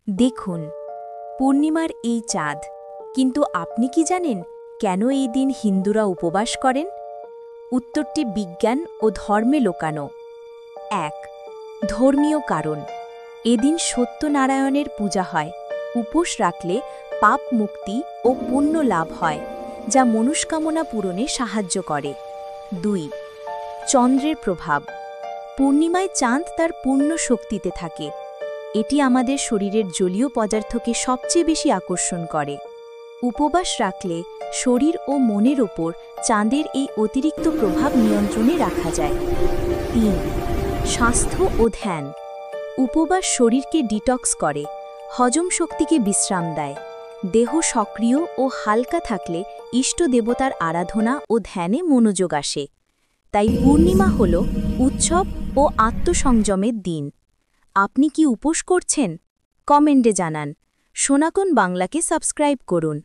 দেখুন, পূর্ণিমার এই চাঁদ, কিন্তু আপনি কি জানেন কেন এই দিন হিন্দুরা উপবাস করেন? উত্তরটি বিজ্ঞান ও ধর্মে লোকানো। ১. ধর্মীয় কারণ। এদিন সত্যনারায়ণের পূজা হয়। উপোস রাখলে পাপ মুক্তি ও পুণ্য লাভ হয়, যা মনস্কামনা পূরণে সাহায্য করে। ২. চন্দ্রের প্রভাব। পূর্ণিমায় চাঁদ তার পূর্ণ শক্তিতে থাকে। এটি আমাদের শরীরের জলীয় পদার্থকে সবচেয়ে বেশি আকর্ষণ করে। উপবাস রাখলে শরীর ও মনের ওপর চাঁদের এই অতিরিক্ত প্রভাব নিয়ন্ত্রণে রাখা যায়। ৩. স্বাস্থ্য ও ধ্যান। উপবাস শরীরকে ডিটক্স করে, হজম শক্তিকে বিশ্রাম দেয়। দেহ সক্রিয় ও হালকা থাকলে ইষ্ট দেবতার আরাধনা ও ধ্যানে মনোযোগ আসে। তাই পূর্ণিমা হল উৎসব ও আত্মসংযমের দিন। আপনি কি উপোস করছেন? কমেন্টে জানান। সনাতন বাংলাকে সাবস্ক্রাইব করুন।